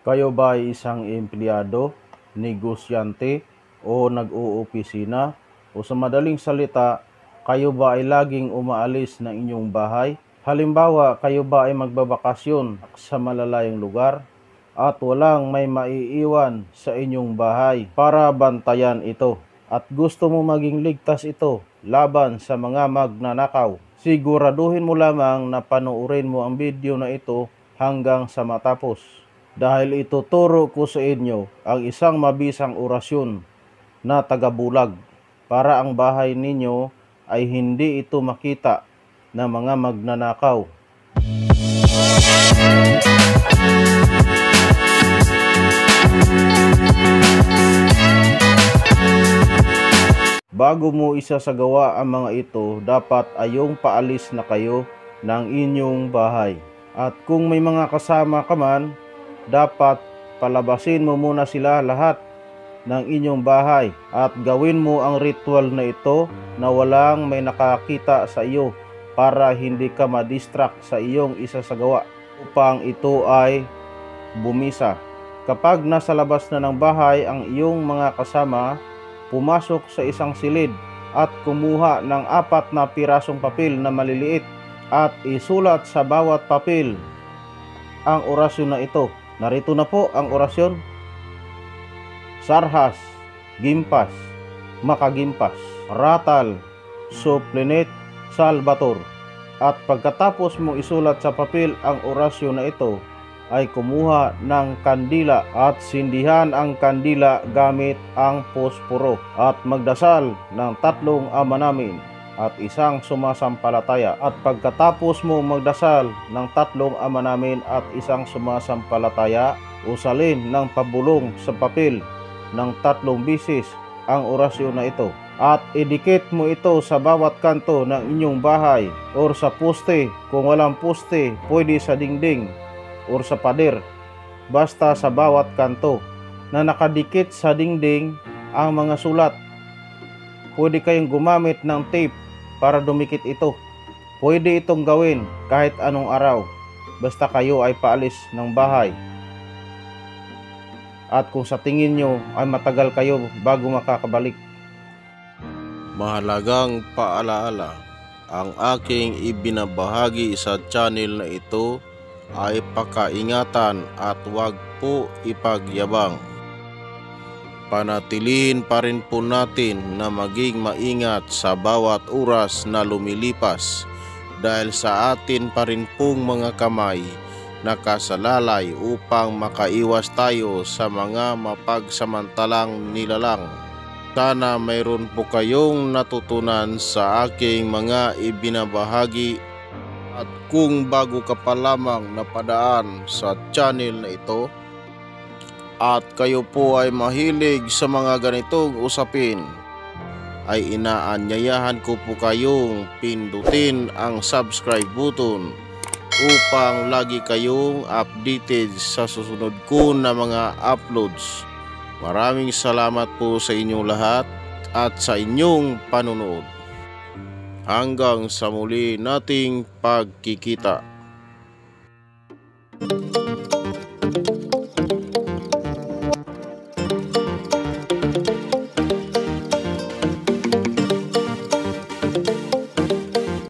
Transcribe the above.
Kayo ba ay isang empleyado, negosyante, o nag-oopisina? O sa madaling salita, kayo ba ay laging umaalis ng inyong bahay? Halimbawa, kayo ba ay magbabakasyon sa malalayong lugar at walang may maiiwan sa inyong bahay para bantayan ito? At gusto mo maging ligtas ito laban sa mga magnanakaw? Siguraduhin mo lamang na panoorin mo ang video na ito hanggang sa matapos. Dahil ituturo ko sa inyo ang isang mabisang orasyon na tagabulag para ang bahay ninyo ay hindi ito makita ng mga magnanakaw. Bago mo isasagawa ang mga ito, dapat ayong paalis na kayo ng inyong bahay. At kung may mga kasama ka man, dapat palabasin mo muna sila lahat ng inyong bahay at gawin mo ang ritual na ito na walang may nakakita sa iyo para hindi ka ma-distract sa iyong isasagawa upang ito ay bumisa. Kapag nasa labas na ng bahay ang iyong mga kasama, pumasok sa isang silid at kumuha ng 4 na pirasong papel na maliliit at isulat sa bawat papel ang orasyon na ito. Narito na po ang orasyon. Sarhas, Gimpas, Makagimpas, Ratal, Suplenet, Salvator. At pagkatapos mong isulat sa papel ang orasyon na ito, ay kumuha ng kandila at sindihan ang kandila gamit ang posporo at magdasal ng 3 Ama Namin at 1 sumasampalataya. At pagkatapos mo magdasal ng 3 Ama Namin at 1 sumasampalataya, usalin ng pabulong sa papel ng 3 bisis ang orasyon na ito. At idikit mo ito sa bawat kanto ng inyong bahay or sa poste. Kung walang poste, pwede sa dingding or sa pader. Basta sa bawat kanto na nakadikit sa dingding ang mga sulat. Pwede kayong gumamit ng tape para dumikit ito. Pwede itong gawin kahit anong araw, basta kayo ay paalis ng bahay. At kung sa tingin nyo ay matagal kayo bago makakabalik. Mahalagang paalaala, ang aking ibinabahagi sa channel na ito ay pakaingatan at huwag po ipagyabang. Panatilihin pa rin po natin na maging maingat sa bawat oras na lumilipas dahil sa atin pa rin pong mga kamay nakasalalay upang makaiwas tayo sa mga mapagsamantalang nilalang. Sana mayroon po kayong natutunan sa aking mga ibinabahagi. At kung bago ka pa lamang napadaan sa channel na ito at kayo po ay mahilig sa mga ganitong usapin, ay inaanyayahan ko po kayong pindutin ang subscribe button upang lagi kayong updated sa susunod ko na mga uploads. Maraming salamat po sa inyong lahat at sa inyong panunood. Hanggang sa muli nating pagkikita.